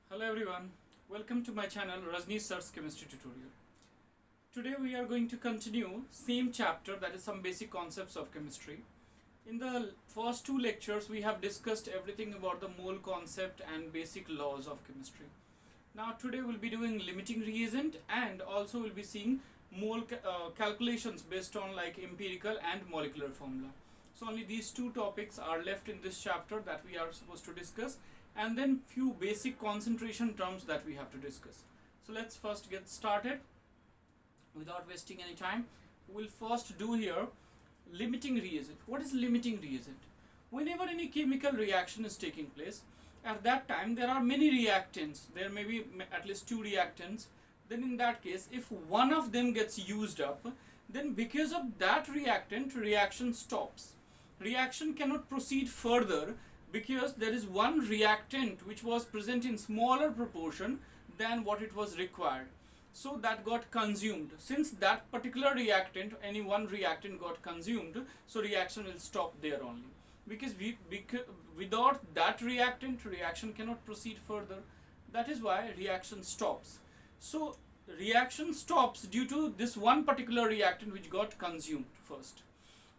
Hello everyone, welcome to my channel Rajni Sir's Chemistry Tutorial. Today we are going to continue same chapter, that is some basic concepts of chemistry. In the first two lectures we have discussed everything about the mole concept and basic laws of chemistry. Now today we'll be doing limiting reagent and also we'll be seeing mole calculations based on like empirical and molecular formula. So only these two topics are left in this chapter that we are supposed to discuss, and then few basic concentration terms that we have to discuss. So let's first get started without wasting any time. We'll first do here limiting reagent. What is limiting reagent? Whenever any chemical reaction is taking place, at that time there are many reactants, there may be at least two reactants. Then in that case, if one of them gets used up, then because of that reactant, reaction stops. Reaction cannot proceed further because there is one reactant which was present in smaller proportion than what it was required. So that got consumed. Since that particular reactant, any one reactant got consumed, so reaction will stop there only. Because without that reactant, reaction cannot proceed further. That is why reaction stops. So reaction stops due to this one particular reactant which got consumed first.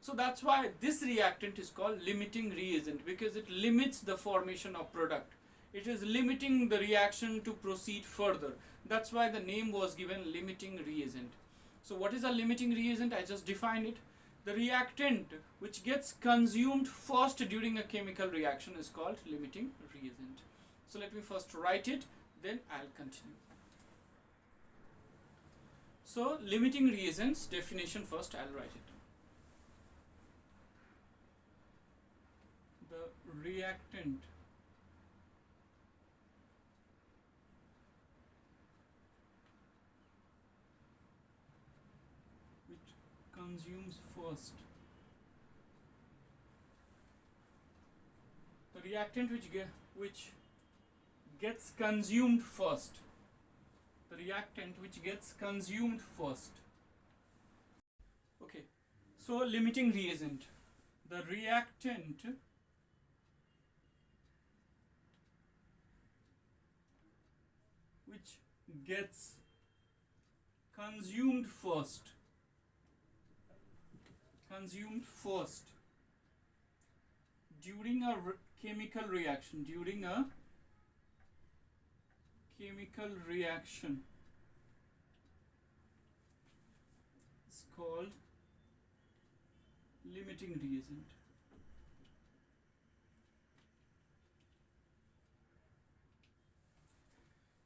So that's why this reactant is called limiting reagent, because it limits the formation of product. It is limiting the reaction to proceed further. That's why the name was given limiting reagent. So what is a limiting reagent? I just defined it. The reactant which gets consumed first during a chemical reaction is called limiting reagent. So let me first write it, then I'll continue. So limiting reagents definition first I'll write it. The reactant which consumes first. The reactant which gets consumed first. The reactant which gets consumed first. Okay, so limiting reagent. The reactant which gets consumed first. During a chemical reaction. It's called limiting reagent.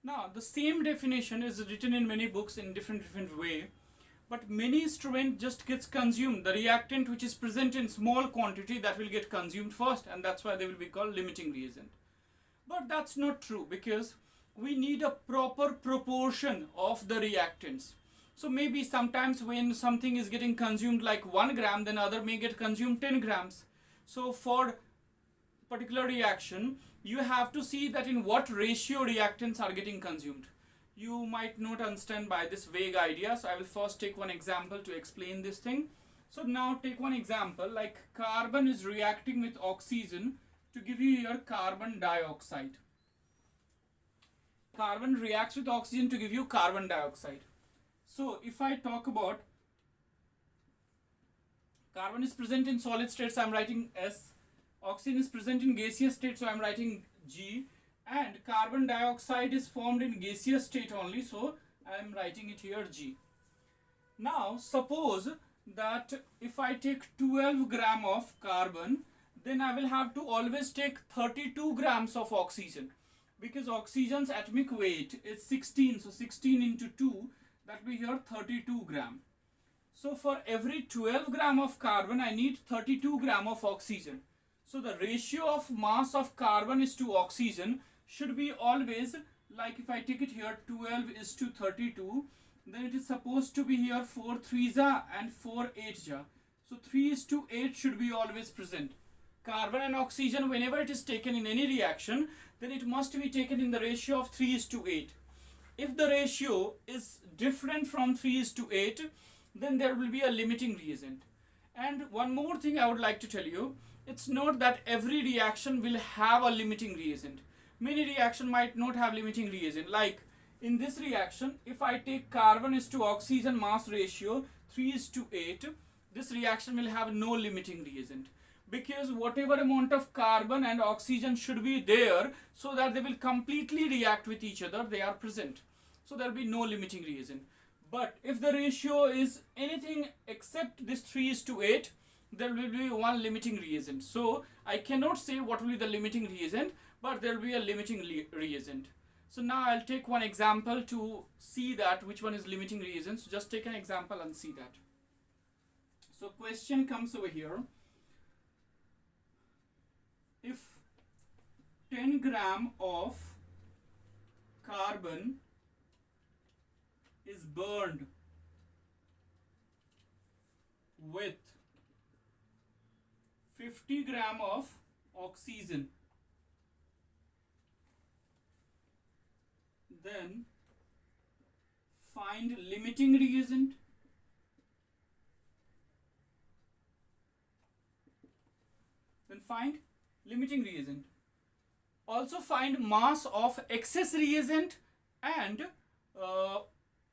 Now the same definition is written in many books in different way, but many instrument just gets consumed. The reactant which is present in small quantity, that will get consumed first, and that's why they will be called limiting reagent. But that's not true, because we need a proper proportion of the reactants. So maybe sometimes when something is getting consumed like 1 gram, then other may get consumed 10 grams. So for particular reaction, you have to see that in what ratio reactants are getting consumed. You might not understand by this vague idea, so I will first take one example to explain this thing. So now take one example, like carbon is reacting with oxygen to give you here carbon dioxide. Carbon reacts with oxygen to give you carbon dioxide. So if I talk about carbon is present in solid state, so I am writing S. Oxygen is present in gaseous state, so I am writing G. And carbon dioxide is formed in gaseous state only, so I am writing it here G. Now suppose that if I take 12 gram of carbon, then I will have to always take 32 grams of oxygen, because oxygen's atomic weight is 16, so 16 into 2, that will be here 32 gram. So for every 12 gram of carbon, I need 32 gram of oxygen. So the ratio of mass of carbon is to oxygen should be always, like if I take it here 12 is to 32, then it is supposed to be here 4 3s and 4 8s. So 3 is to 8 should be always present. Carbon and oxygen, whenever it is taken in any reaction, then it must be taken in the ratio of 3 is to 8. If the ratio is different from 3 is to 8, then there will be a limiting reagent. And one more thing I would like to tell you, it's not that every reaction will have a limiting reagent. Many reaction might not have limiting reagent. Like in this reaction, if I take carbon is to oxygen mass ratio 3:8, this reaction will have no limiting reagent, because whatever amount of carbon and oxygen should be there so that they will completely react with each other, they are present. So there will be no limiting reagent. But if the ratio is anything except this 3:8, there will be one limiting reagent. So I cannot say what will be the limiting reagent, but there will be a limiting reagent. So now I'll take one example to see that which one is limiting reagent. So just take an example and see that. So question comes over here. If 10 gram of carbon is burned with 50 gram of oxygen, then find limiting reagent. Then find limiting reagent. Also find mass of excess reagent, and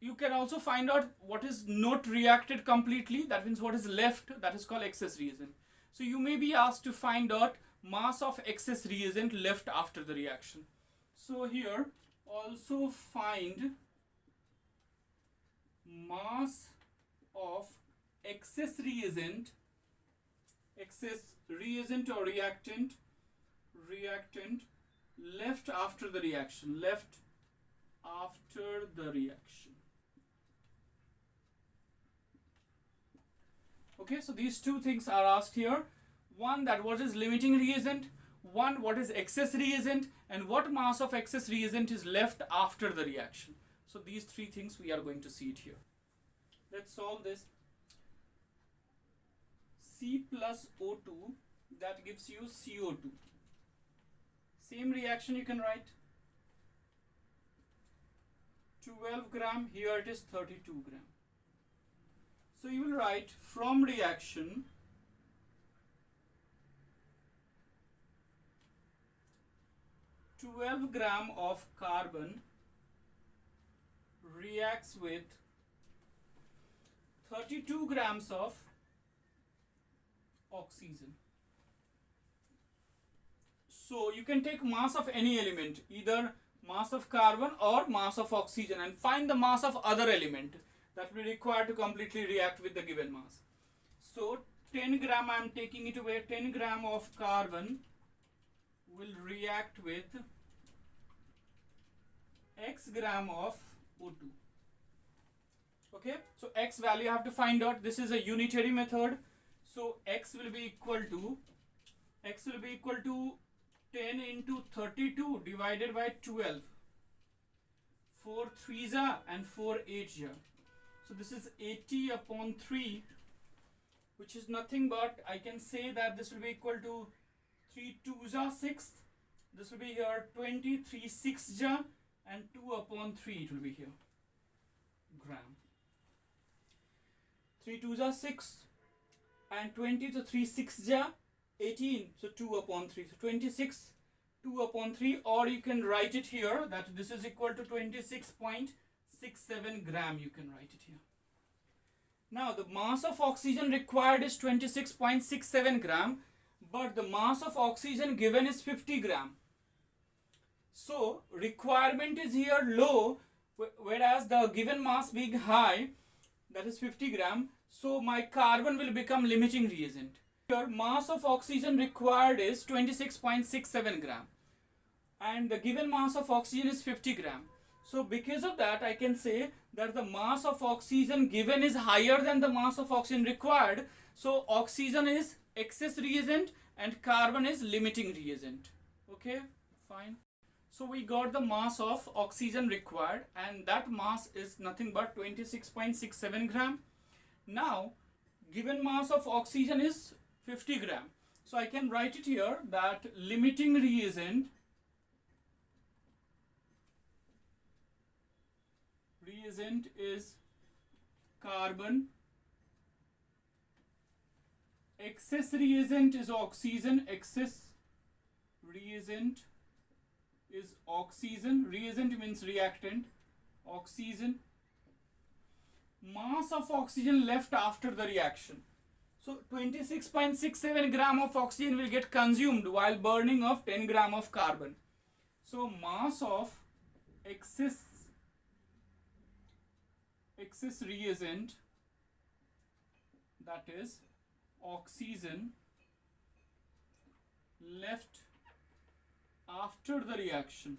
you can also find out what is not reacted completely. That means what is left, that is called excess reagent. So you may be asked to find out mass of excess reagent left after the reaction. So here also find mass of excess reagent or reactant left after the reaction. Okay, so these two things are asked here. One, that what is limiting reagent, one, what is excess reagent, and what mass of excess reagent is left after the reaction. So these three things we are going to see it here. Let's solve this. C plus O2, that gives you CO2. Same reaction you can write. 12 gram, here it is 32 gram. So you will write from reaction (12 gram of carbon reacts with 32 grams of oxygen. So you can take mass of any element, either mass of carbon or mass of oxygen, and find the mass of other element that will be required to completely react with the given mass. So 10 gram, I am taking it away, 10 gram of carbon will react with X gram of O2. Okay, so X value I have to find out. This is a unitary method. So X will be equal to 10 into 32 divided by 12. 4 3s are and 4 8s are. So this is 80 upon 3, which is nothing but, I can say that this will be equal to 3 2s are 6. This will be here 20, 3 6 ja, and 2 upon 3 it will be here. Gram. 3 2s are 6 and 20, so 3 6 ja, 18, so 2 upon 3. So 26, 2 upon 3, or you can write it here that this is equal to 26.67 gram. You can write it here. Now the mass of oxygen required is 26.67 gram, but the mass of oxygen given is 50 gram. So requirement is here low, whereas the given mass being high, that is 50 gram. So my carbon will become limiting reagent. Here mass of oxygen required is 26.67 gram, and the given mass of oxygen is 50 gram. So because of that, I can say that the mass of oxygen given is higher than the mass of oxygen required. So oxygen is excess reagent and carbon is limiting reagent. Okay, fine. So we got the mass of oxygen required, and that mass is nothing but 26.67 gram. Now given mass of oxygen is 50 gram. So I can write it here that limiting reagent is carbon Excess reagent is oxygen. Excess reagent is oxygen. Reagent means reactant. Oxygen. Mass of oxygen left after the reaction. So 26.67 gram of oxygen will get consumed while burning of 10 gram of carbon. So mass of excess reagent, that is oxygen, left after the reaction.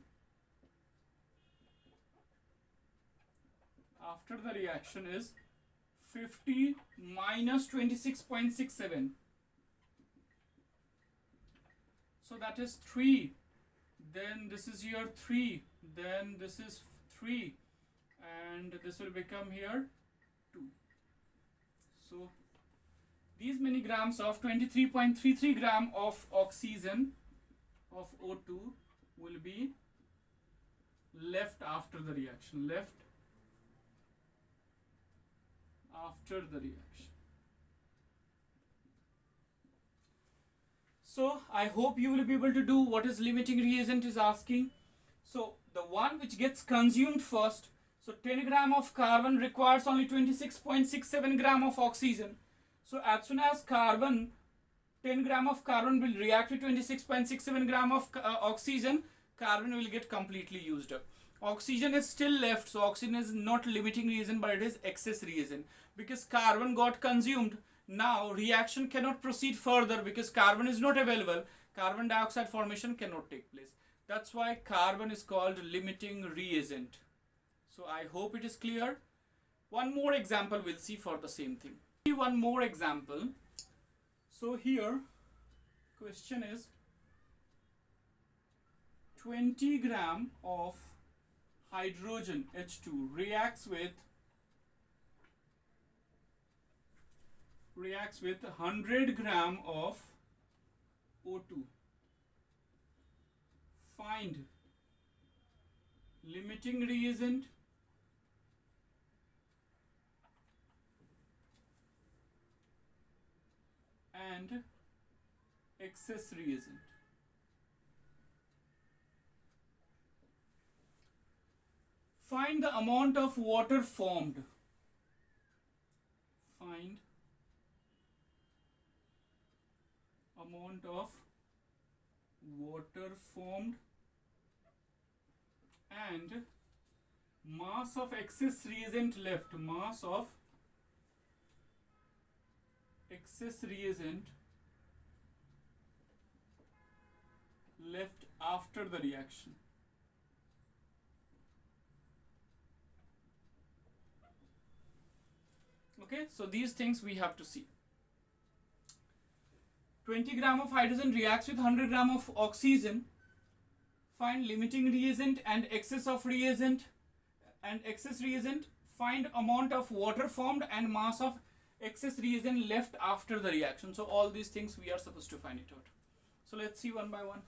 After the reaction is 50 minus 26.67. So that is 3. Then this is here 3. Then this is 3. And this will become here 2. So these many grams of 23.33 gram of oxygen of O2 will be left after the reaction. Left after the reaction. So I hope you will be able to do what is limiting reagent is asking. So the one which gets consumed first. So 10 gram of carbon requires only 26.67 gram of oxygen. So as soon as 10 gram of carbon will react with 26.67 gram of oxygen, carbon will get completely used up. Oxygen is still left, so oxygen is not limiting reagent, but it is excess reagent. Because carbon got consumed, now reaction cannot proceed further because carbon is not available. Carbon dioxide formation cannot take place. That's why carbon is called limiting reagent. So I hope it is clear. One more example we'll see for the same thing. One more example. So here question is 20 gram of hydrogen H2 reacts with 100 gram of O2. Find limiting reagent and excess reagent. Find the amount of water formed. Find amount of water formed and mass of excess reagent left. Mass of excess reagent left after the reaction. Okay, so these things we have to see. 20 gram of hydrogen reacts with 100 gram of oxygen. Find limiting reagent and excess of reagent and excess reagent. Find amount of water formed and mass of excess reagent left after the reaction. So all these things we are supposed to find it out. So let's see one by one.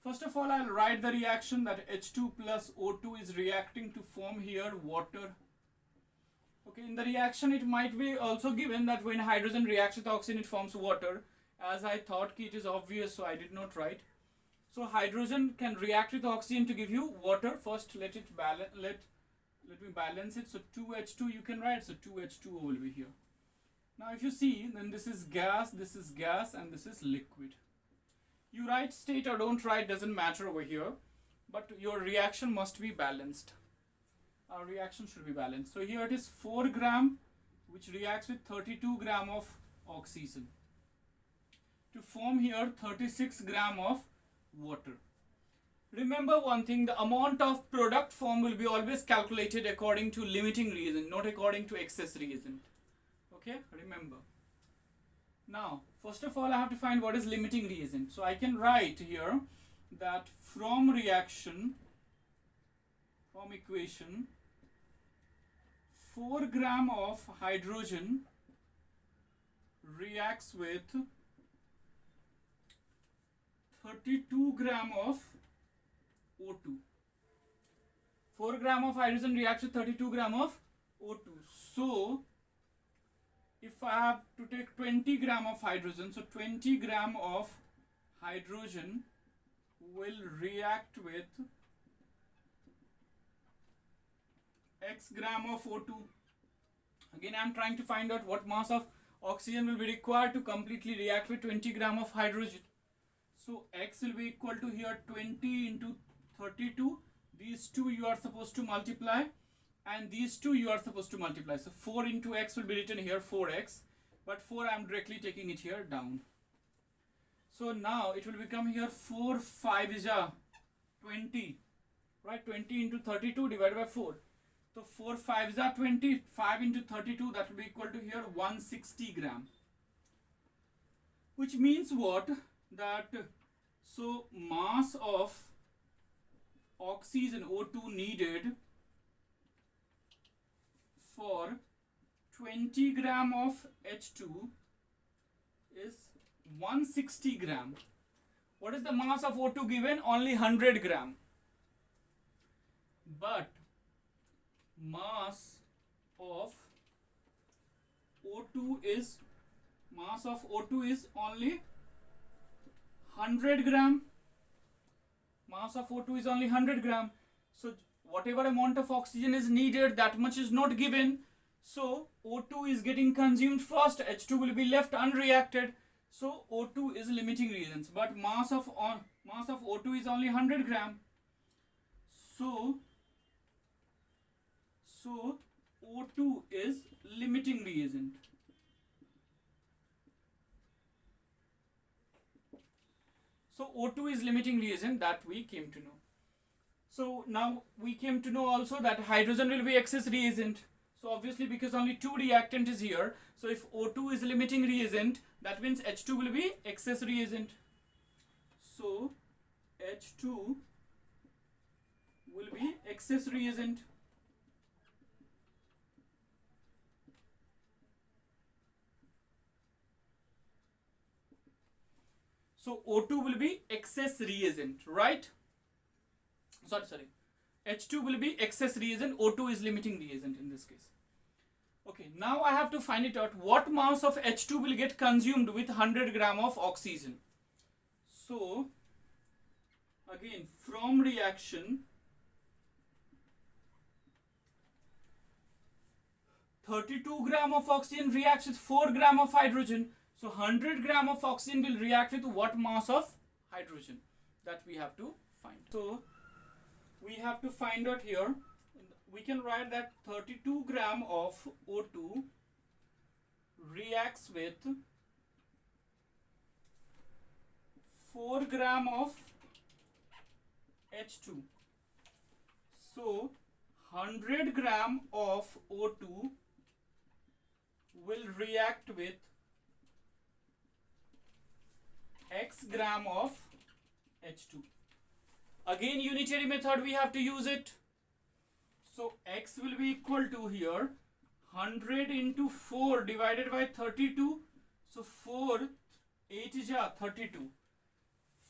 First of all, I'll write the reaction that H2 plus O2 is reacting to form here water. Okay, in the reaction it might be also given that when hydrogen reacts with oxygen it forms water. As I thought it is obvious, so I did not write. So hydrogen can react with oxygen to give you water. First let it balance, let me balance it. So 2H2 you can write, so 2H2O will be here. Now if you see, then this is gas, and this is liquid. You write state or don't write, doesn't matter over here, but your reaction must be balanced. Our reaction should be balanced. So here it is 4 gram which reacts with 32 gram of oxygen to form here 36 gram of water. Remember one thing, the amount of product form will be always calculated according to limiting reagent, not according to excess reagent. Okay, remember. Now, first of all, I have to find what is limiting reagent. So I can write here that from equation, 4 gram of hydrogen reacts with 32 gram of O2. 4 gram of hydrogen reacts with 32 gram of O2. So if I have to take 20 gram of hydrogen, so 20 gram of hydrogen will react with x gram of O2. Again, I am trying to find out what mass of oxygen will be required to completely react with 20 gram of hydrogen. So x will be equal to here 20 into 32. These two you are supposed to multiply, and these two you are supposed to multiply. So 4 into x will be written here 4x, but 4 I am directly taking it here down. So now it will become here 4 5 is 20, right? 20 into 32 divided by 4. So 4 5 is 20. 5 into 32, that will be equal to here 160 gram. Which means what? That so mass of oxygen O2 needed for 20 gram of H2 is 160 gram. What is the mass of O2 given? Only 100 gram. But mass of O2 is only 100 gram. Mass of O2 is only 100 gram. So whatever amount of oxygen is needed, that much is not given. So O2 is getting consumed first. H2 will be left unreacted. So O2 is limiting reagents. But mass of O2 is only 100 gram. So O2 is limiting reagent. So O2 is limiting reagent, that we came to know. So now we came to know also that hydrogen will be excess reagent. So obviously because only 2 reactant is here, so if O2 is limiting reagent, that means H2 will be excess reagent. So H2 will be excess reagent. So O2 will be excess reagent, right? Sorry. H2 will be excess reagent, O2 is limiting reagent in this case. Okay, now I have to find it out what mass of H2 will get consumed with 100 gram of oxygen. So, again, from reaction, 32 gram of oxygen reacts with 4 gram of hydrogen. So 100 gram of oxygen will react with what mass of hydrogen? That we have to find. So we have to find out here. We can write that 32 gram of O2 reacts with 4 gram of H2. So 100 gram of O2 will react with x gram of H2. Again, unitary method we have to use it. So x will be equal to here 100 into 4 divided by 32. So 4 8 is 32.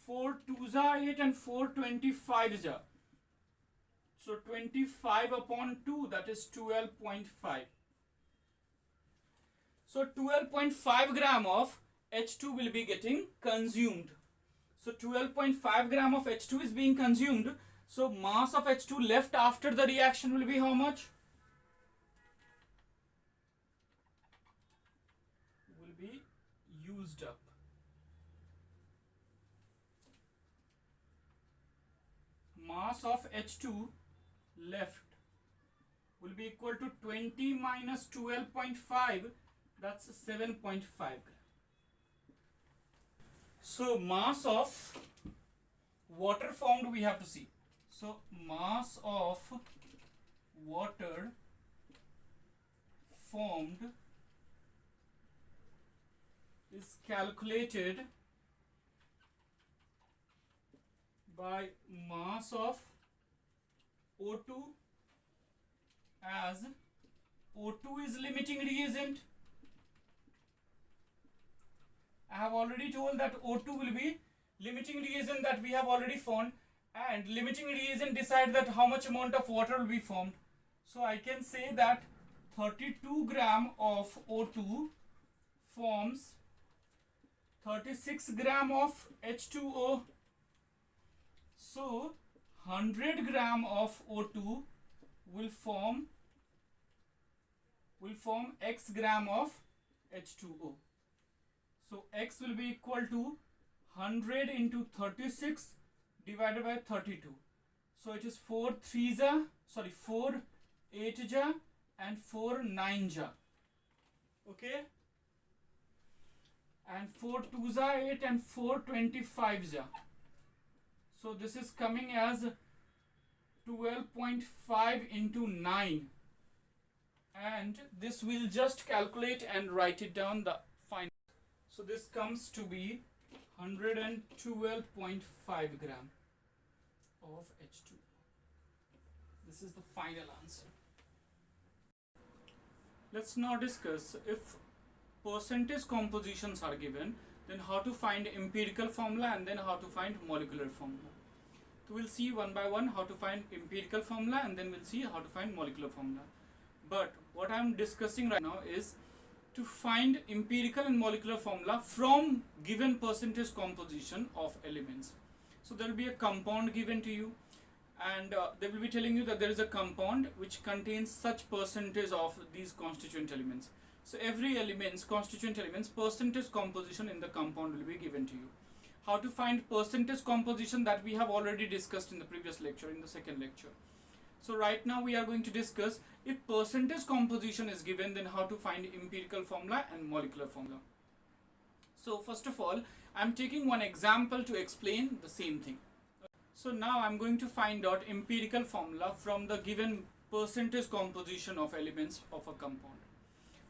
4 2s are 8 and 4 25 is so 25 upon 2, that is 12.5. So 12.5 gram of H2 will be getting consumed. So 12.5 gram of H2 is being consumed. So mass of H2 left after the reaction will be how much? Will be used up. Mass of H2 left will be equal to 20 minus 12.5, that's 7.5. So mass of water formed we have to see. So mass of water formed is calculated by mass of O2 as O2 is limiting reagent. I have already told that O2 will be limiting reagent that we have already found, and limiting reagent decide that how much amount of water will be formed. So I can say that 32 gram of O2 forms 36 gram of H2O. So 100 gram of O2 will form X gram of H2O. So X will be equal to 100 into 36 divided by 32. So it is 4 8 ja and 4 9 ja. Okay. And 4 2 ja 8 and 4 25 ja. So this is coming as 12.5 into 9. And this will just calculate and write it down the final. So this comes to be 112.5 gram of H2. This is the final answer. Let's now discuss, if percentage compositions are given, then how to find empirical formula and then how to find molecular formula. So we'll see one by one how to find empirical formula and then we'll see how to find molecular formula. But what I'm discussing right now is to find empirical and molecular formula from given percentage composition of elements. So there will be a compound given to you, and they will be telling you that there is a compound which contains such percentage of these constituent elements. So every element's constituent elements percentage composition in the compound will be given to you. How to find percentage composition, that we have already discussed in the previous lecture, in the second lecture. So right now we are going to discuss, if percentage composition is given, then how to find empirical formula and molecular formula. So first of all, I am taking one example to explain the same thing. So now I am going to find out empirical formula from the given percentage composition of elements of a compound.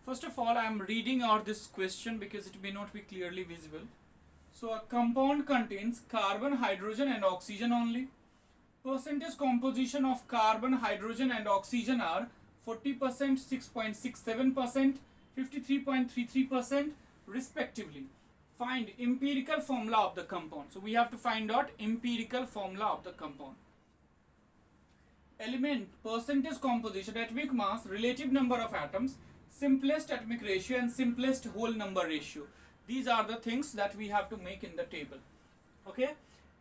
First of all, I am reading out this question because it may not be clearly visible. So a compound contains carbon, hydrogen and oxygen only. Percentage composition of carbon, hydrogen and oxygen are 40%, 6.67%, 53.33% respectively. Find empirical formula of the compound. So we have to find out empirical formula of the compound. Element, percentage composition, atomic mass, relative number of atoms, simplest atomic ratio and simplest whole number ratio. These are the things that we have to make in the table. Okay.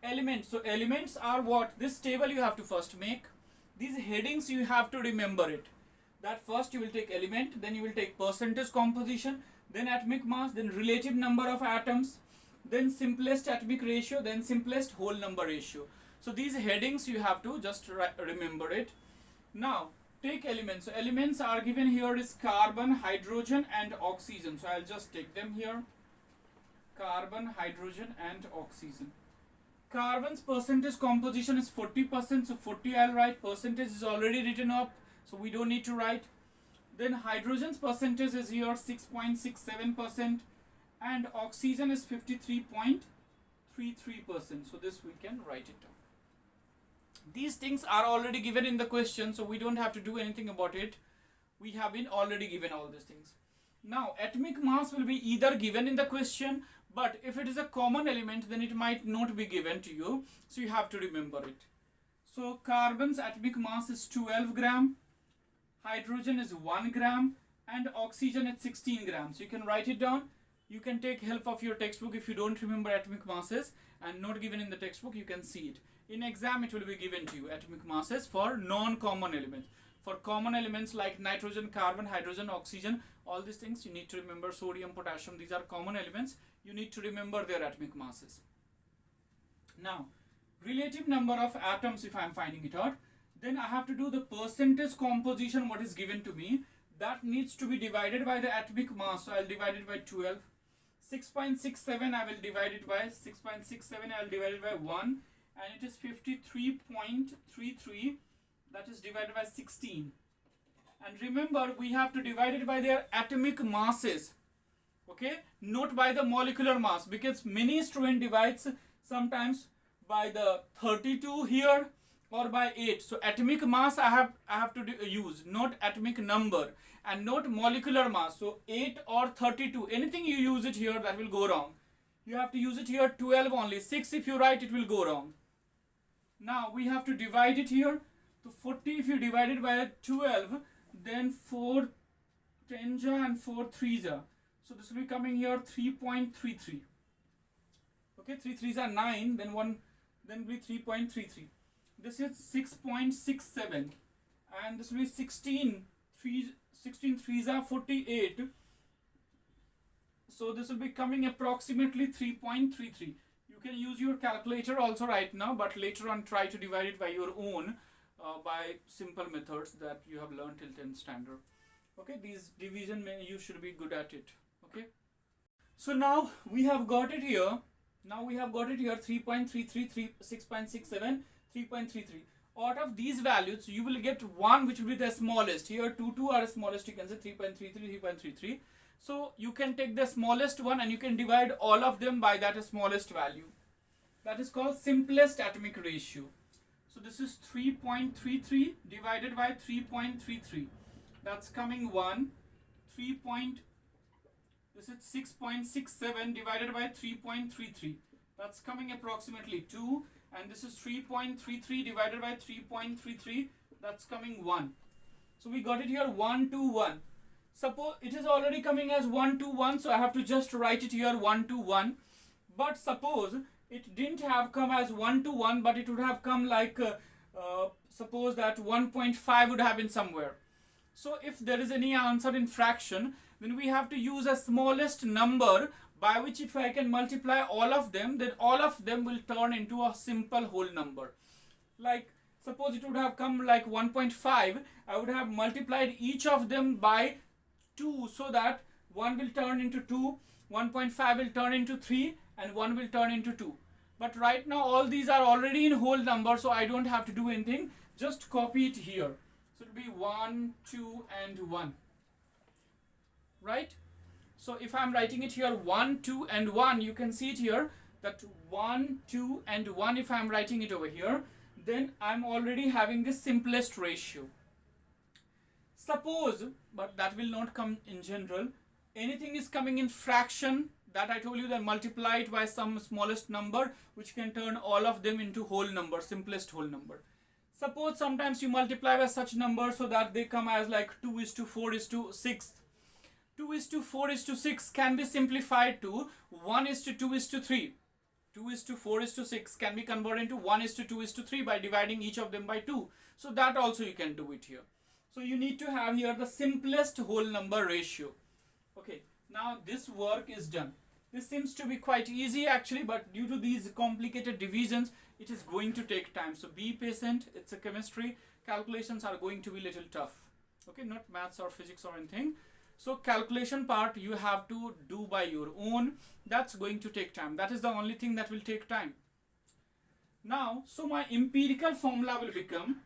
Elements. So elements are what? This table you have to first make. These headings you have to remember it. That first you will take element, then you will take percentage composition, then atomic mass, then relative number of atoms, then simplest atomic ratio, then simplest whole number ratio. So these headings you have to just remember it. Now take elements. So elements are given here is carbon, hydrogen and oxygen. So I'll just take them here. Carbon, hydrogen and oxygen. Carbon's percentage composition is 40%, so 40 I'll write. Percentage is already written up, so we don't need to write. Then hydrogen's percentage is here 6.67% and oxygen is 53.33%. So this we can write it down. These things are already given in the question, so we don't have to do anything about it. We have been already given all these things. Now atomic mass will be either given in the question, but if it is a common element, then it might not be given to you. So you have to remember it. So carbon's atomic mass is 12 gram, hydrogen is 1 gram, and oxygen is 16 grams. So you can write it down. You can take help of your textbook if you don't remember atomic masses and not given in the textbook, you can see it. In exam, it will be given to you, atomic masses for non-common elements. For common elements like nitrogen, carbon, hydrogen, oxygen, all these things you need to remember. Sodium, potassium, these are common elements. You need to remember their atomic masses. Now, relative number of atoms, if I am finding it out, then I have to do the percentage composition what is given to me. That needs to be divided by the atomic mass. So I'll divide it by 12. 6.67 I will divide it by 6.67 I will divide it by 1, and it is 53.33, that is divided by 16. And remember, we have to divide it by their atomic masses, okay, not by the molecular mass, because many student divides sometimes by the 32 here or by 8. So atomic mass I have to use, not atomic number, and not molecular mass. So 8 or 32, anything you use it here, that will go wrong. You have to use it here 12 only. 6 if you write, it will go wrong. Now we have to divide it here. So 40 if you divide it by 12, then 4 10 ja and 4 3 ja. So this will be coming here 3.33. Okay, 3 3s are 9, then 1, then will be 3.33. This is 6.67, and this will be 16 3s are 48. So this will be coming approximately 3.33. You can use your calculator also right now, but later on try to divide it by your own by simple methods that you have learned till 10th standard. Okay, these division you should be good at it. Okay, so now we have got it here. 3.33, 6.67, 3.33. Out of these values, you will get one which will be the smallest. Here 2 are smallest. You can say 3.33, 3.33. So you can take the smallest one and you can divide all of them by that smallest value. That is called simplest atomic ratio. So this is 3.33 divided by 3.33. That's coming 1. This is 6.67 divided by 3.33. That's coming approximately 2. And this is 3.33 divided by 3.33. That's coming 1. So we got it here 1 to 1. Suppose it is already coming as 1 to 1. So I have to just write it here 1 to 1. But suppose it didn't have come as 1 to 1, but it would have come like, suppose that 1.5 would have been somewhere. So if there is any answer in fraction, then we have to use a smallest number by which if I can multiply all of them, then all of them will turn into a simple whole number. Like suppose it would have come like 1.5, I would have multiplied each of them by 2 so that 1 will turn into 2, 1.5 will turn into 3 and 1 will turn into 2. But right now all these are already in whole number, so I don't have to do anything, just copy it here. So it will be 1, 2 and 1. Right? So if I am writing it here 1, 2 and 1, you can see it here that 1, 2 and 1 if I am writing it over here, then I am already having the simplest ratio. Suppose, but that will not come in general, anything is coming in fraction, that I told you that multiply it by some smallest number which can turn all of them into whole number, simplest whole number. Suppose sometimes you multiply by such numbers so that they come as like 2:4:6. 2:4:6 can be simplified to 1:2:3. 2:4:6 can be converted into 1:2:3 by dividing each of them by 2. So that also you can do it here. So you need to have here the simplest whole number ratio. Okay, now this work is done. This seems to be quite easy actually, but due to these complicated divisions, it is going to take time. So be patient. It's a chemistry. Calculations are going to be little tough. Okay, not maths or physics or anything. So calculation part you have to do by your own. That's going to take time. That is the only thing that will take time. Now, so my empirical formula will become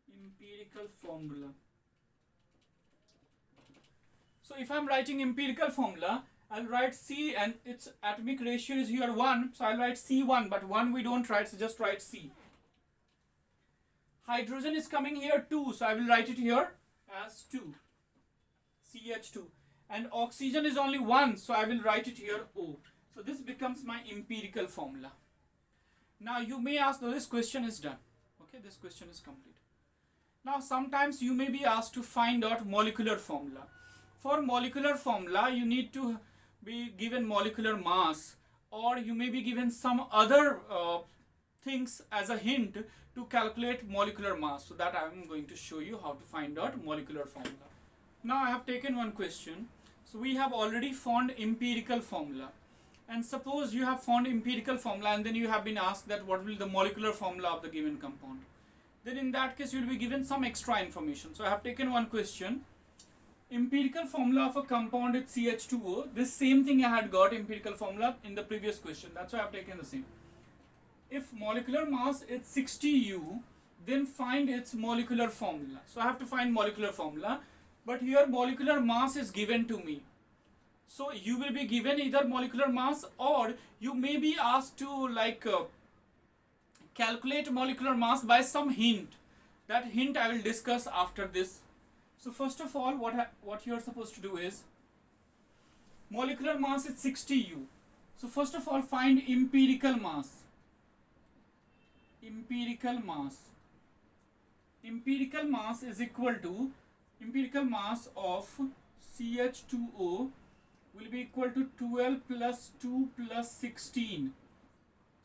empirical formula. So if I'm writing empirical formula, I'll write C and its atomic ratio is here 1. So I'll write C1, but 1 we don't write, so just write C. Hydrogen is coming here 2, so I will write it here as 2. CH2. And oxygen is only 1, so I will write it here O. So this becomes my empirical formula. Now you may ask, no, this question is done. Okay, this question is complete. Now sometimes you may be asked to find out molecular formula. For molecular formula, you need to be given molecular mass, or you may be given some other things as a hint to calculate molecular mass. So that I am going to show you how to find out molecular formula. Now I have taken one question. So we have already found empirical formula. And suppose you have found empirical formula and then you have been asked that what will the molecular formula of the given compound. Then in that case you will be given some extra information. So I have taken one question. Empirical formula of a compound is CH2O. This same thing I had got empirical formula in the previous question. That's why I have taken the same. If molecular mass is 60U, then find its molecular formula. So I have to find molecular formula. But here molecular mass is given to me. So you will be given either molecular mass, or you may be asked to like calculate molecular mass by some hint. That hint I will discuss after this. So first of all, what you are supposed to do is, molecular mass is 60U. So first of all, find empirical mass. Empirical mass. Empirical mass is equal to empirical mass of CH2O will be equal to 12 plus 2 plus 16.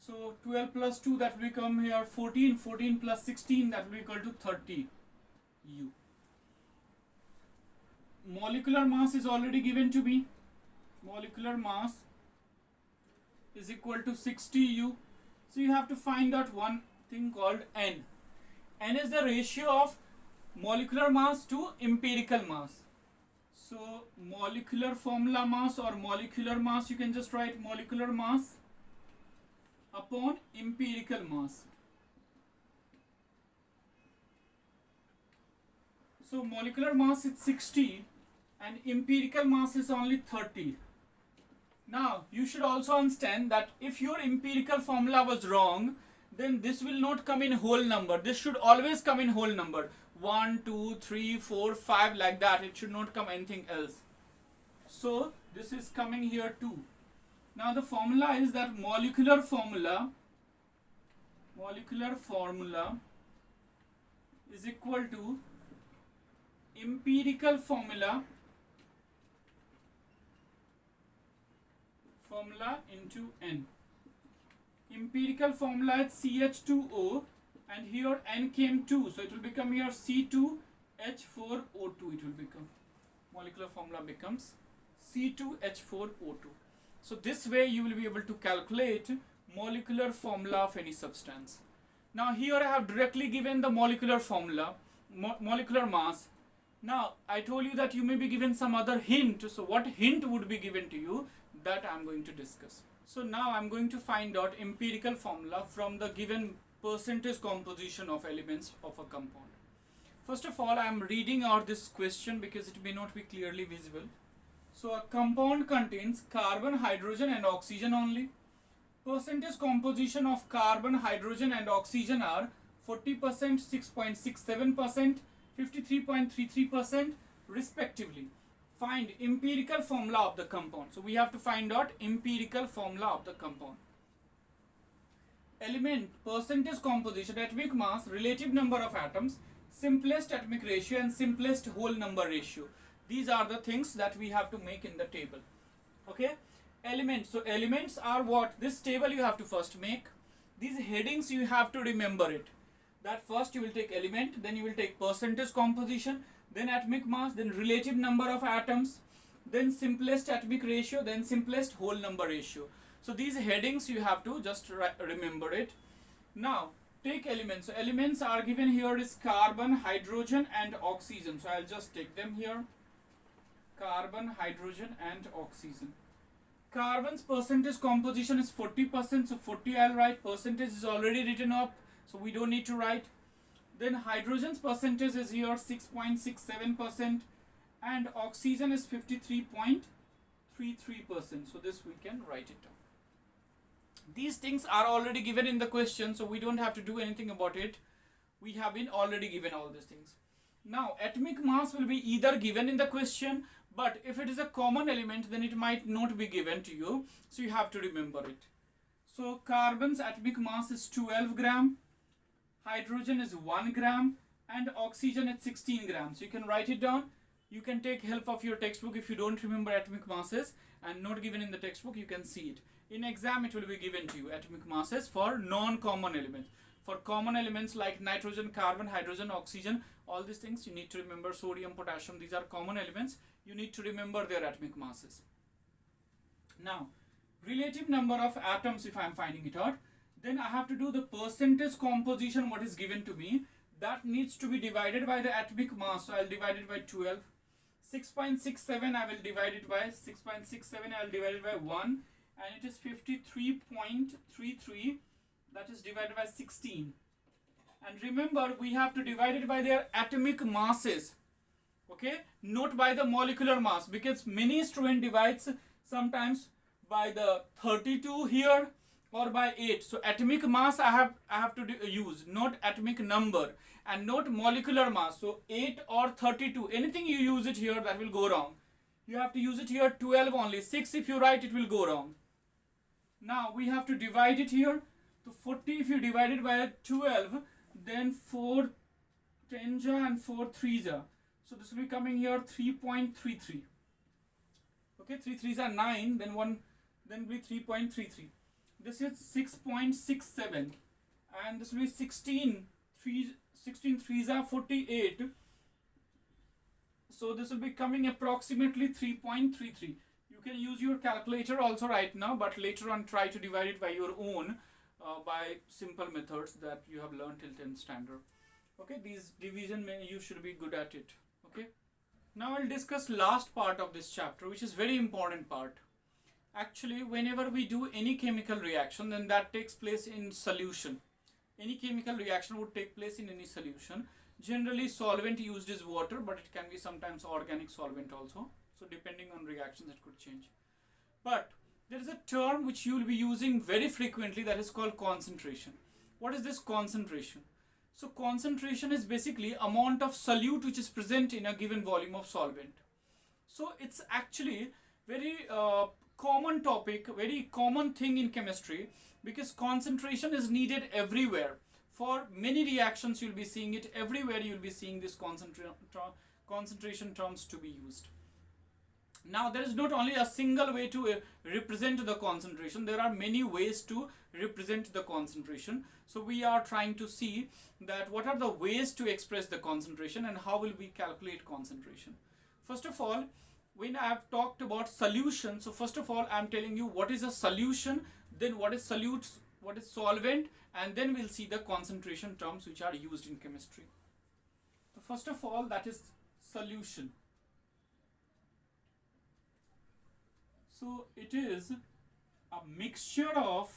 So 12 plus 2, that will become here 14. 14 plus 16, that will be equal to 30 U. Molecular mass is already given to me. Molecular mass is equal to 60 U. So you have to find out one thing called N. N is the ratio of molecular mass to empirical mass. So molecular formula mass or molecular mass, you can just write molecular mass upon empirical mass. So molecular mass is 60 and empirical mass is only 30. Now you should also understand that if your empirical formula was wrong, then this will not come in whole number. This should always come in whole number. 1, 2, 3, 4, 5, like that. It should not come anything else. So this is coming here too. Now the formula is that molecular formula is equal to empirical formula into N. Empirical formula is CH2O and here N came 2, so it will become here C2H4O2. It will become, molecular formula becomes C2H4O2. So this way you will be able to calculate molecular formula of any substance. Now here I have directly given the molecular formula, molecular mass. Now I told you that you may be given some other hint. So what hint would be given to you, that I am going to discuss. So now I am going to find out empirical formula from the given percentage composition of elements of a compound. First of all, I am reading out this question because it may not be clearly visible. So a compound contains carbon, hydrogen and oxygen only. Percentage composition of carbon, hydrogen and oxygen are 40%, 6.67%, 53.33% respectively. Find empirical formula of the compound. So we have to find out empirical formula of the compound. Element, percentage composition, atomic mass, relative number of atoms, simplest atomic ratio and simplest whole number ratio. These are the things that we have to make in the table. Okay. Elements. So elements are what? This table you have to first make. These headings you have to remember it. That first you will take element, then you will take percentage composition, then atomic mass, then relative number of atoms, then simplest atomic ratio, then simplest whole number ratio. So these headings you have to just remember it. Now take elements. So elements are given here is carbon, hydrogen and oxygen. So I'll just take them here. Carbon, hydrogen and oxygen. Carbon's percentage composition is 40%. So 40 I'll write. Percentage is already written up, so we don't need to write. Then hydrogen's percentage is here 6.67% and oxygen is 53.33%. So this we can write it down. These things are already given in the question, so we don't have to do anything about it. We have been already given all these things. Now atomic mass will be either given in the question, but if it is a common element then it might not be given to you, so you have to remember it. So carbon's atomic mass is 12 gram, hydrogen is 1 gram and oxygen is 16 grams. So you can write it down. You can take help of your textbook if you don't remember atomic masses and not given in the textbook, you can see it. In exam it will be given to you, atomic masses for non-common elements. For common elements like nitrogen, carbon, hydrogen, oxygen, all these things you need to remember. Sodium, potassium, these are common elements. You need to remember their atomic masses. Now, relative number of atoms, if I am finding it out, then I have to do the percentage composition what is given to me. That needs to be divided by the atomic mass. So I will divide it by 12. 6.67 I will divide it by 6.67 I will divide it by 1 and it is 53.33, that is divided by 16. And remember we have to divide it by their atomic masses. Okay, not by the molecular mass, because many student divides sometimes by the 32 here or by 8. So atomic mass I have to use, not atomic number and not molecular mass. So 8 or 32, anything you use it here, that will go wrong. You have to use it here 12 only. 6 if you write, it will go wrong. Now we have to divide it here. So 40 if you divide it by 12, then 4 10 and 4 3 ja. So this will be coming here 3.33. Okay, 3 threes are 9, then 1, then will be 3.33. This is 6.67, and this will be 16 threes are 48. So this will be coming approximately 3.33. You can use your calculator also right now, but later on try to divide it by your own by simple methods that you have learned till 10th standard. Okay, these division you should be good at it. Okay. Now I'll discuss last part of this chapter, which is very important part. Actually, whenever we do any chemical reaction, then that takes place in solution. Any chemical reaction would take place in any solution. Generally, solvent used is water, but it can be sometimes organic solvent also. So depending on reactions, it could change. But there is a term which you will be using very frequently, that is called concentration. What is this concentration? So concentration is basically amount of solute which is present in a given volume of solvent. So it's actually very common topic, very common thing in chemistry, because concentration is needed everywhere. For many reactions you'll be seeing it everywhere, you'll be seeing this concentration terms to be used. Now there is not only a single way to represent the concentration, there are many ways to represent the concentration. So we are trying to see that what are the ways to express the concentration and how will we calculate concentration. First of all, when I have talked about solution, so first of all I am telling you what is a solution, then what is solute, what is solvent, and then we'll see the concentration terms which are used in chemistry. So first of all, that is solution. So it is a mixture of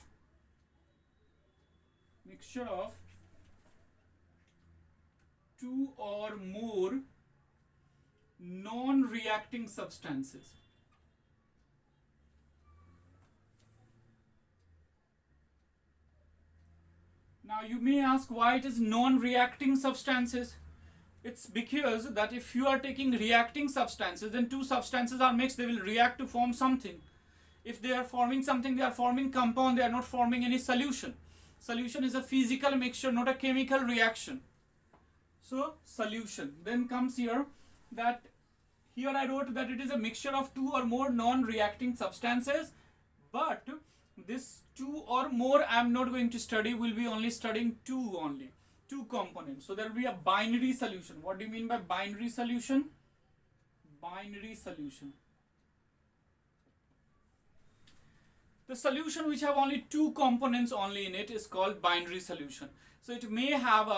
two or more non-reacting substances. Now you may ask why it is non-reacting substances. It's because that if you are taking reacting substances, then two substances are mixed, they will react to form something. If they are forming something, they are forming compound, they are not forming any solution. Solution is a physical mixture, not a chemical reaction. So solution. Then comes here that here I wrote that it is a mixture of two or more non-reacting substances, but this two or more I am not going to study, will be only studying two only. Two components. So there will be a binary solution. What do you mean by binary solution? Binary solution. The solution which have only two components only in it is called binary solution. So it may have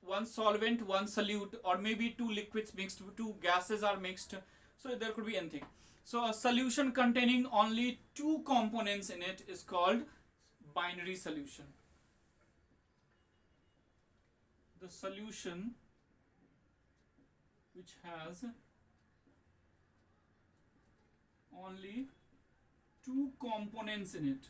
one solvent, one solute, or maybe two liquids mixed, two gases are mixed. So there could be anything. So a solution containing only two components in it is called binary solution. The solution which has only two components in it,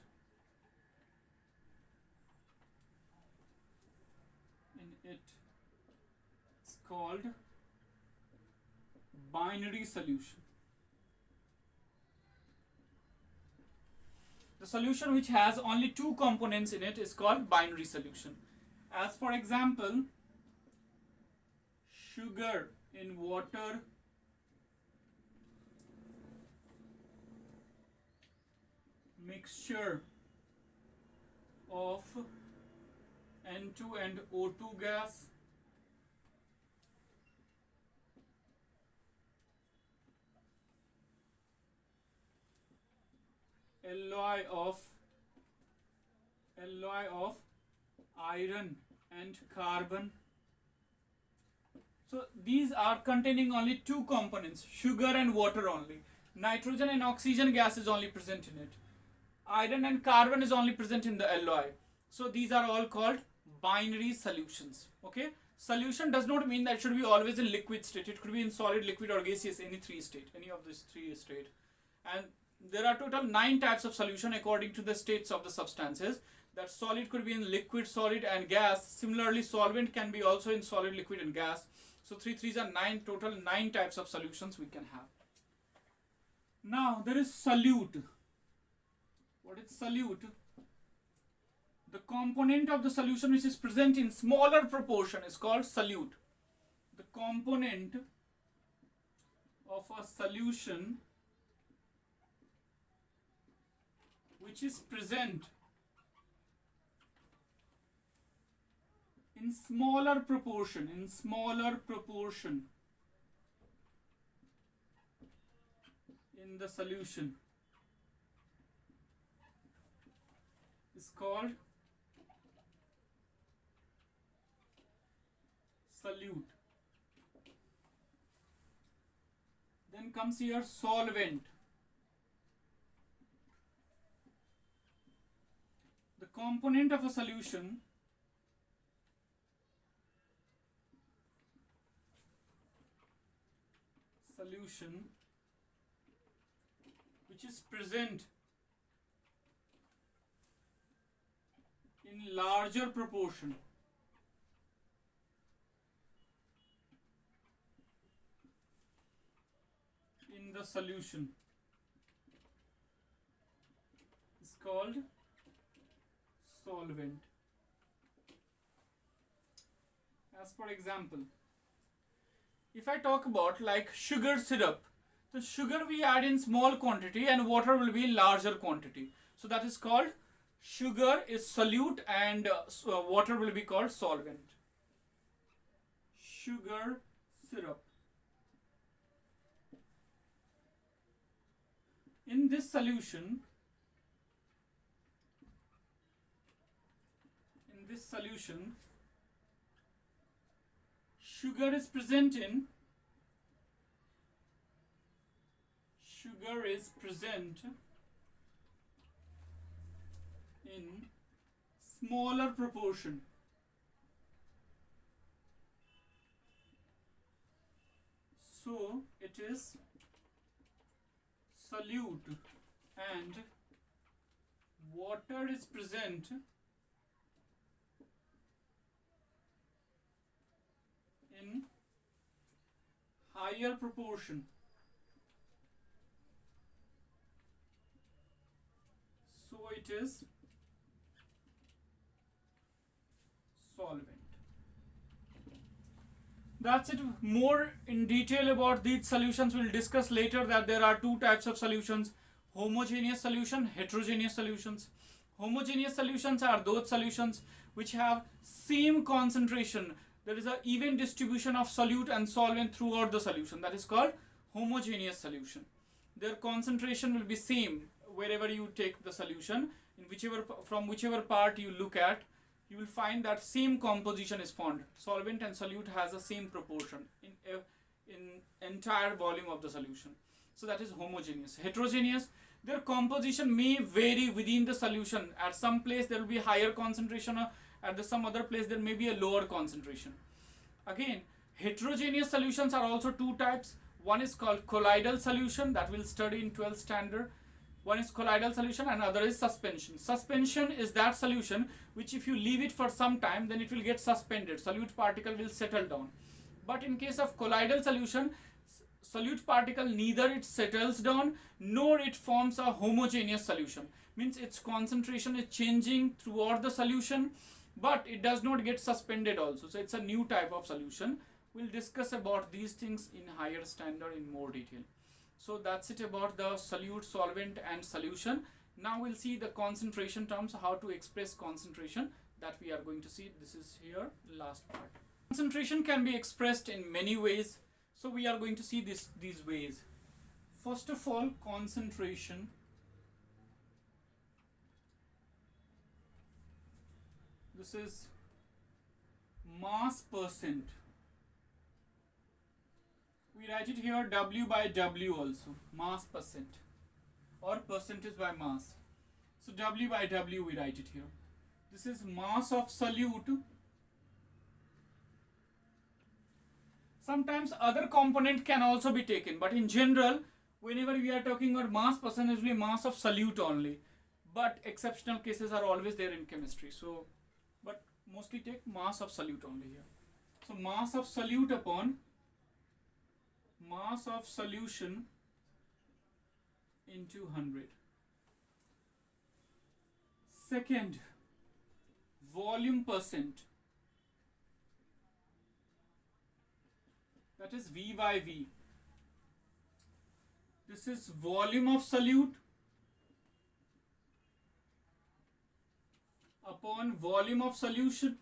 it's called binary solution. The solution which has only two components in it is called binary solution. As for example, sugar in water, mixture of N2 and O2 gas, alloy of iron and carbon. So these are containing only two components, sugar and water only. Nitrogen and oxygen gas is only present in it. Iron and carbon is only present in the alloy. So these are all called binary solutions. Okay. Solution does not mean that it should be always in liquid state. It could be in solid, liquid, or gaseous, any three state, any of these three state. And there are total 9 types of solution according to the states of the substances. That solid could be in liquid, solid, and gas. Similarly, solvent can be also in solid, liquid, and gas. So 3 3s are 9, total 9 types of solutions we can have. Now there is solute. What is solute? The component of the solution which is present in smaller proportion is called solute. The component of a solution which is present in smaller proportion in the solution is called solute. Then comes here solvent. The component of a solution which is present in larger proportion in the solution is called solvent. As for example, if I talk about like sugar syrup, the sugar we add in small quantity and water will be in larger quantity. So that is called, sugar is solute and water will be called solvent. Sugar syrup. In this solution, sugar is present in smaller proportion. So it is solute, and water is present in higher proportion. So it is solvent. That's it. More in detail about these solutions we'll discuss later, that there are two types of solutions: homogeneous solution, heterogeneous solutions. Homogeneous solutions are those solutions which have same concentration. There is an even distribution of solute and solvent throughout the solution. That is called homogeneous solution. Their concentration will be same wherever you take the solution. From whichever part you look at, you will find that same composition is found. Solvent and solute has the same proportion in entire volume of the solution. So that is homogeneous. Heterogeneous, their composition may vary within the solution. At some place there will be higher concentration, or at some other place there may be a lower concentration. Again, heterogeneous solutions are also two types. One is called colloidal solution, that we'll study in 12th standard. One is colloidal solution and other is suspension. Suspension is that solution which if you leave it for some time, then it will get suspended. Solute particle will settle down. But in case of colloidal solution, solute particle neither it settles down nor it forms a homogeneous solution. Means its concentration is changing throughout the solution, but it does not get suspended also. So it's a new type of solution. We'll discuss about these things in higher standard in more detail. So that's it about the solute, solvent and solution. Now we'll see the concentration terms, how to express concentration, that we are going to see. This is here, last part. Concentration can be expressed in many ways. So we are going to see these ways. First of all, concentration. This is mass percent. We write it here W by W also, mass percent, or percentage by mass. So W by W we write it here. This is mass of solute. Sometimes other component can also be taken, but in general, whenever we are talking about mass percent, it will be mass of solute only. But exceptional cases are always there in chemistry. So, but mostly take mass of solute only here. So mass of solute upon mass of solution into 100. Second, volume percent. That is V by V. This is volume of solute upon volume of solution,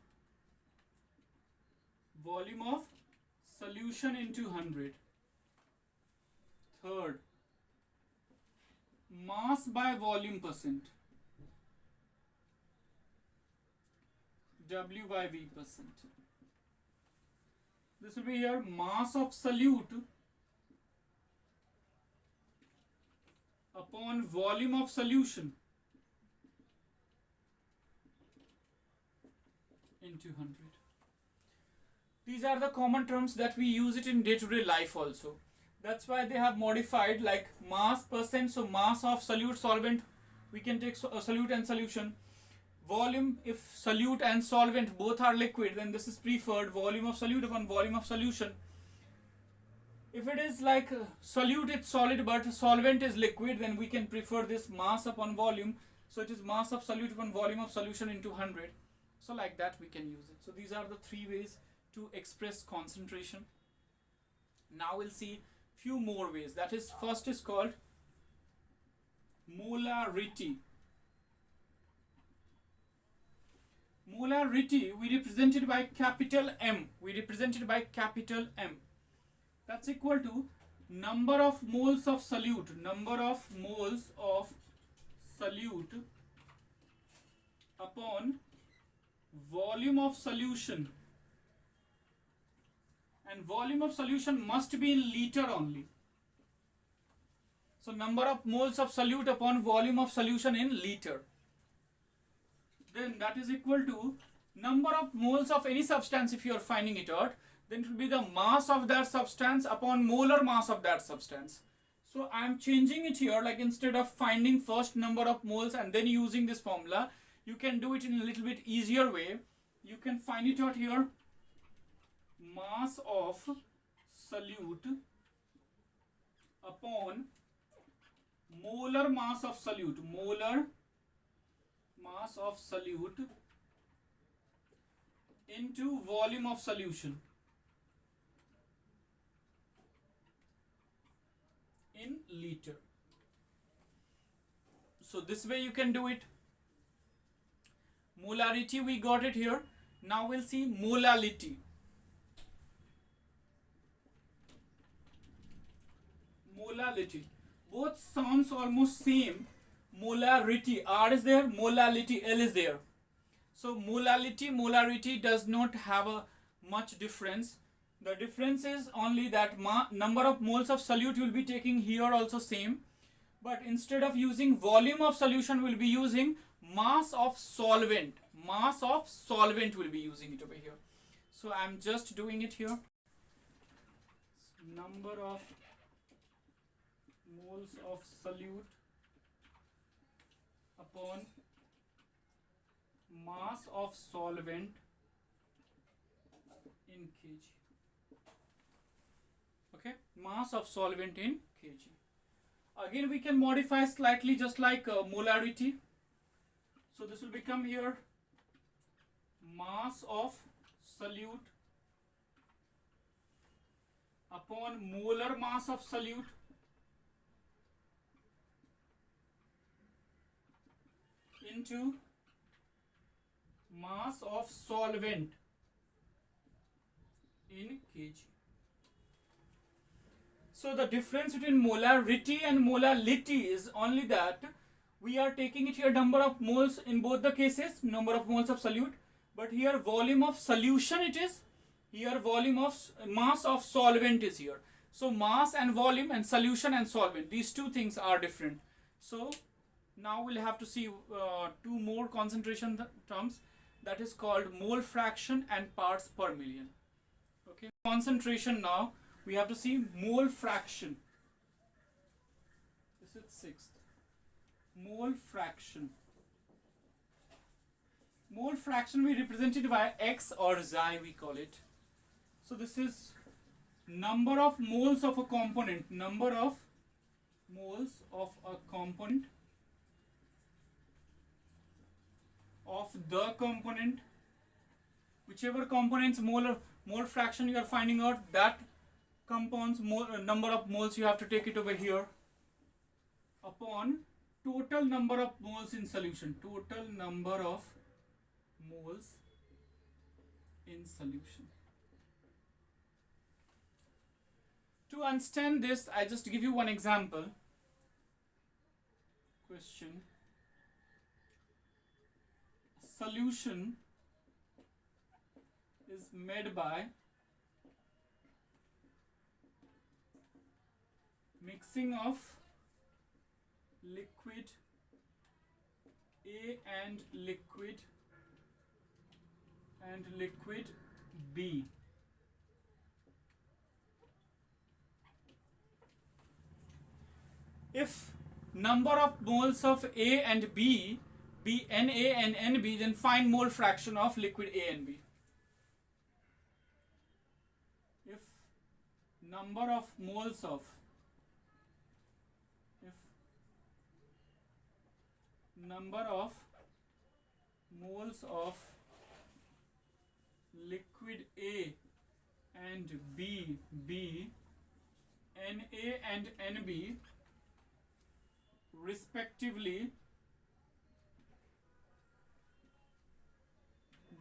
volume of solution into 100. Third, mass by volume percent, W by V percent. This will be here mass of solute upon volume of solution into 100. These are the common terms that we use it in day-to-day life also. That's why they have modified like mass percent. So mass of solute solvent, we can take solute and solution. Volume, if solute and solvent both are liquid, then this is preferred, volume of solute upon volume of solution. If it is like solute is solid but solvent is liquid, then we can prefer this mass upon volume. So it is mass of solute upon volume of solution into 100. So like that we can use it. So these are the three ways to express concentration. Now we'll see few more ways. That is, first is called molarity. Molarity we represent it by capital M. That's equal to number of moles of solute, upon volume of solution, and volume of solution must be in liter only. So number of moles of solute upon volume of solution in liter. Then that is equal to number of moles of any substance. If you are finding it out, then it will be the mass of that substance upon molar mass of that substance. So I am changing it here, like instead of finding first number of moles and then using this formula, you can do it in a little bit easier way. You can find it out here, mass of solute upon molar mass of solute, into volume of solution in liter. So this way you can do it. Molarity we got it here. Now we'll see molality. Both sounds almost same. Molarity, R is there, molality, L is there. So molarity does not have a much difference. The difference is only that number of moles of solute will be taking here also same, but instead of using volume of solution, we'll be using mass of solvent. Will be using it over here. So I'm just doing it here. Number of moles of solute upon mass of solvent in kg. Okay, mass of solvent in kg. Again we can modify slightly, just like molarity. So this will become here mass of solute upon molar mass of solute into mass of solvent in kg. So the difference between molarity and molality is only that we are taking it here number of moles in both the cases, number of moles of solute, but here volume of solution it is, here volume of mass of solvent is here. So mass and volume and solution and solvent, these two things are different. So now we'll have to see two more concentration terms, that is called mole fraction and parts per million. Okay, concentration now we have to see mole fraction. This is sixth. Mole fraction. Mole fraction we represent it by X or Xi we call it. So this is number of moles of a component. Number of moles of a component of the component. Whichever component's mole fraction you are finding out, that compound's number of moles you have to take it over here upon total number of moles in solution. Total number of moles in solution. To understand this, I just give you one example. Question: solution is made by mixing of liquid A and liquid B. If number of moles of A and B be Na and Nb, then find mole fraction of liquid A and B. If number of moles of liquid A and B be Na and Nb respectively,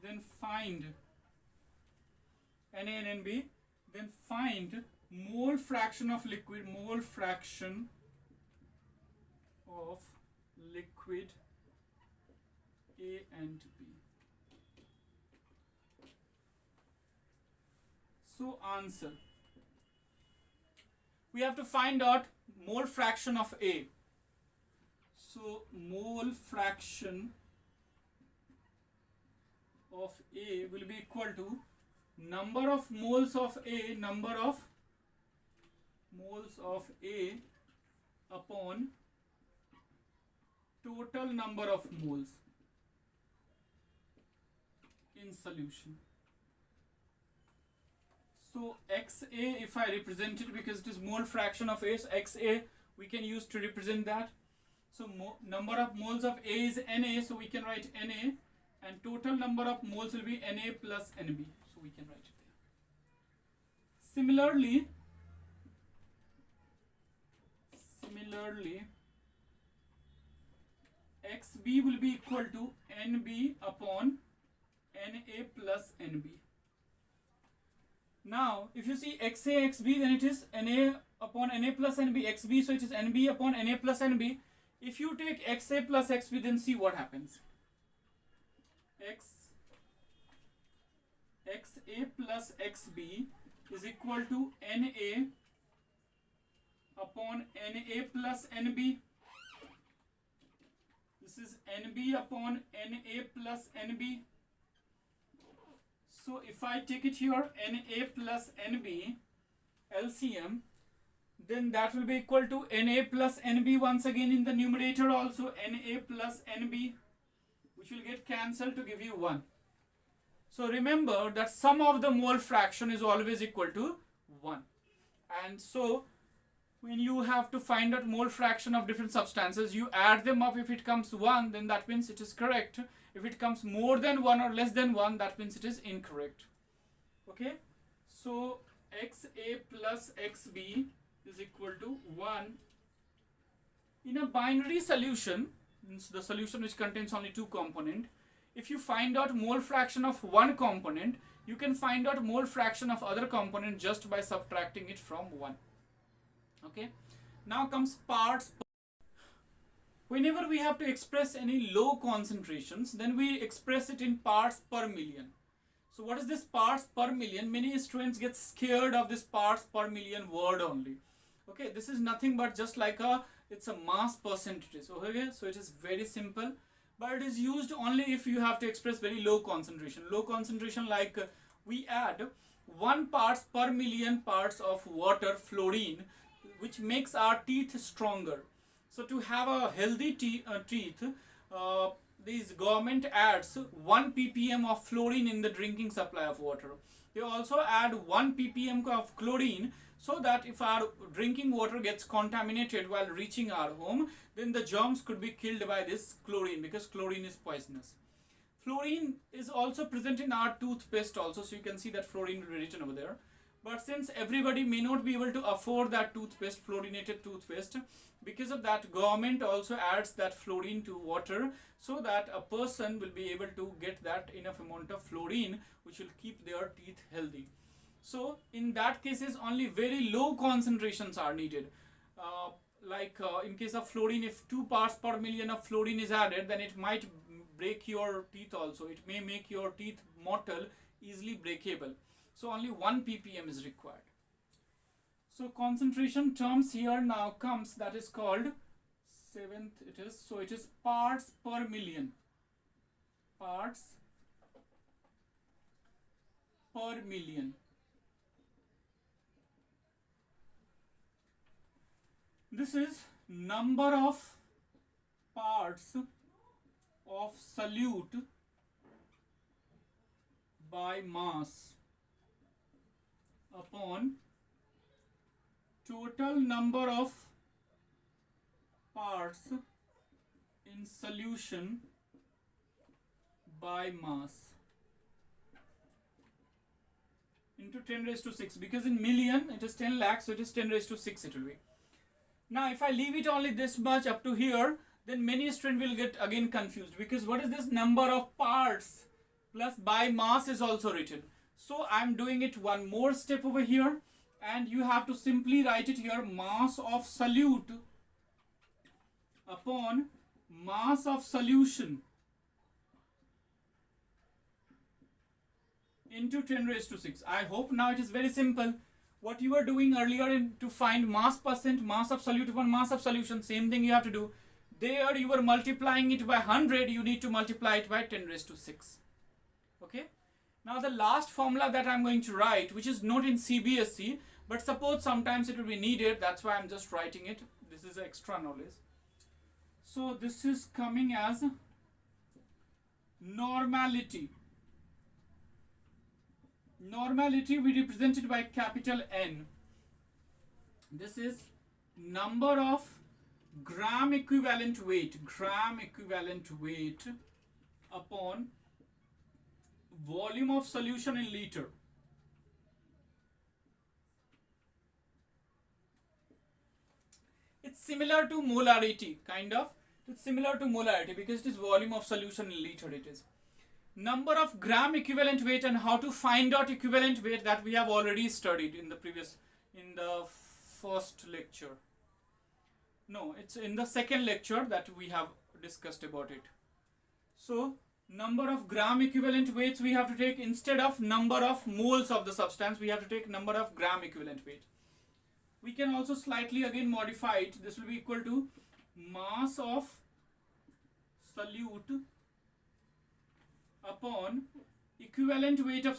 then find Na and Nb, then find mole fraction of liquid A and B. So answer, we have to find out mole fraction of A. So mole fraction of A will be equal to number of moles of A upon total number of moles in solution. So XA, if I represent it, because it is mole fraction of A, so XA we can use to represent that. So number of moles of A is Na, so we can write Na, and total number of moles will be Na plus Nb, so we can write it there. Similarly, Xb will be equal to Nb upon Na plus Nb. Now, if you see XA, XB, then it is Na upon Na plus Nb, XB, so it is Nb upon Na plus Nb. If you take XA plus XB, then see what happens. XA plus XB is equal to Na upon Na plus Nb. This is Nb upon Na plus Nb. So if I take it here, Na plus Nb LCM, then that will be equal to Na plus Nb once again in the numerator also, Na plus Nb, which will get cancelled to give you 1. So remember that sum of the mole fraction is always equal to 1. And so when you have to find out mole fraction of different substances, you add them up. If it comes 1, then that means it is correct. If it comes more than 1 or less than 1, that means it is incorrect. Okay, so XA plus XB is equal to 1. In a binary solution, means the solution which contains only 2 components, if you find out mole fraction of one component, you can find out mole fraction of other component just by subtracting it from 1. Okay, now comes parts. Whenever we have to express any low concentrations, then we express it in parts per million. So what is this parts per million? Many students get scared of this parts per million word only. Okay, this is nothing but just like it's a mass percentage. Okay, so it is very simple, but it is used only if you have to express very low concentration. Low concentration, like we add 1 parts per million parts of water, fluorine, which makes our teeth stronger. So to have a healthy teeth, this government adds 1 ppm of fluorine in the drinking supply of water. They also add 1 ppm of chlorine, so that if our drinking water gets contaminated while reaching our home, then the germs could be killed by this chlorine, because chlorine is poisonous. Fluorine is also present in our toothpaste also, so you can see that fluorine will be written over there. But since everybody may not be able to afford that toothpaste, fluorinated toothpaste, because of that government also adds that fluorine to water, so that a person will be able to get that enough amount of fluorine which will keep their teeth healthy. So in that cases only very low concentrations are needed. In case of fluorine, if 2 parts per million of fluorine is added, then it might break your teeth also. It may make your teeth mortal, easily breakable. So only 1 ppm is required. So concentration terms here now comes, that is called 7th it is. So it is parts per million. Parts per million. This is number of parts of solute by mass upon total number of parts in solution by mass into 10 raised to 6, because in million it is 10 lakhs, so it is 10 raised to 6 it will be. Now if I leave it only this much up to here, then many students will get again confused, because what is this number of parts plus by mass is also written. So I am doing it one more step over here, and you have to simply write it here, mass of solute upon mass of solution into 10 raised to 6. I hope now it is very simple. What you were doing earlier to find mass percent, mass of solute upon mass of solution, same thing you have to do. There you were multiplying it by 100, you need to multiply it by 10 raised to 6. Okay. Now the last formula that I am going to write, which is not in CBSE, but suppose sometimes it will be needed, that's why I am just writing it. This is extra knowledge. So this is coming as normality. Normality we represent it by capital N. This is number of gram equivalent weight upon volume of solution in liter. It's similar to molarity, kind of. It's similar to molarity because it is volume of solution in liter it is. Number of gram equivalent weight and how to find out equivalent weight, that we have already studied in the first lecture. No, it's in the second lecture that we have discussed about it. So number of gram equivalent weights we have to take, instead of number of moles of the substance, we have to take number of gram equivalent weight. We can also slightly again modify it. This will be equal to mass of solute upon equivalent weight of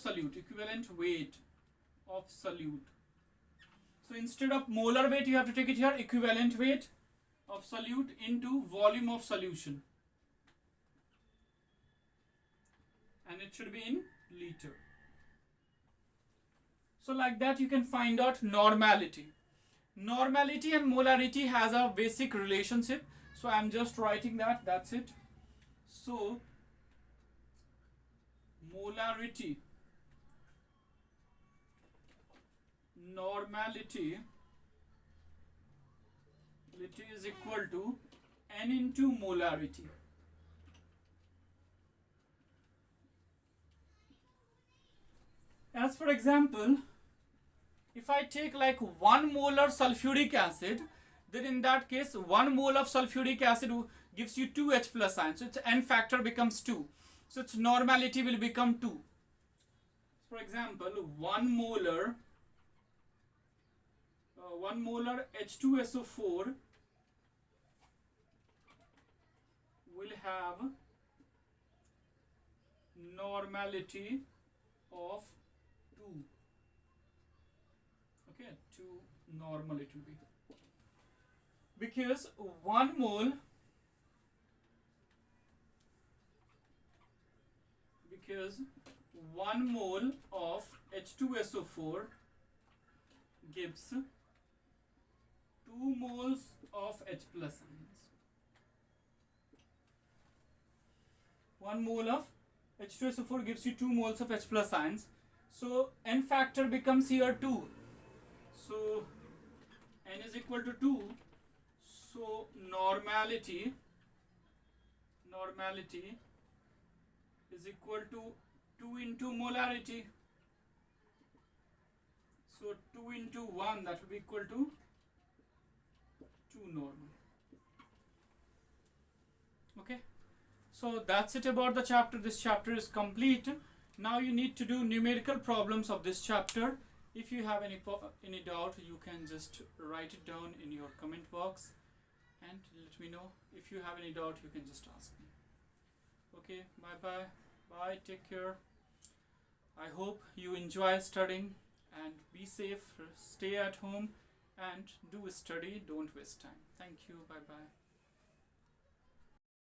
solute. So instead of molar weight, you have to take it here, equivalent weight of solute into volume of solution. And it should be in liter. So like that you can find out normality. Normality and molarity has a basic relationship. So I am just writing that, that's it. So molarity, normality is equal to N into molarity. As for example, if I take like 1 molar sulfuric acid, then in that case 1 mole of sulfuric acid gives you 2 H plus ions. So its N factor becomes 2. So its normality will become 2. For example, 1 molar H2SO4 will have normality of 2. Okay, 2 normal it will be. Because 1 mole of H2SO4 gives 2 moles of H plus ions. 1 mole of H2SO4 gives you 2 moles of H plus ions. So n factor becomes here 2. So n is equal to 2. So normality is equal to 2 into molarity. So 2 into 1, that will be equal to 2 normal. Okay, so that's it about the chapter. This chapter is complete. Now you need to do numerical problems of this chapter. If you have any doubt, you can just write it down in your comment box and let me know. If you have any doubt, you can just ask me. Okay, bye, take care. I hope you enjoy studying, and be safe, stay at home and do study, don't waste time. Thank you, bye.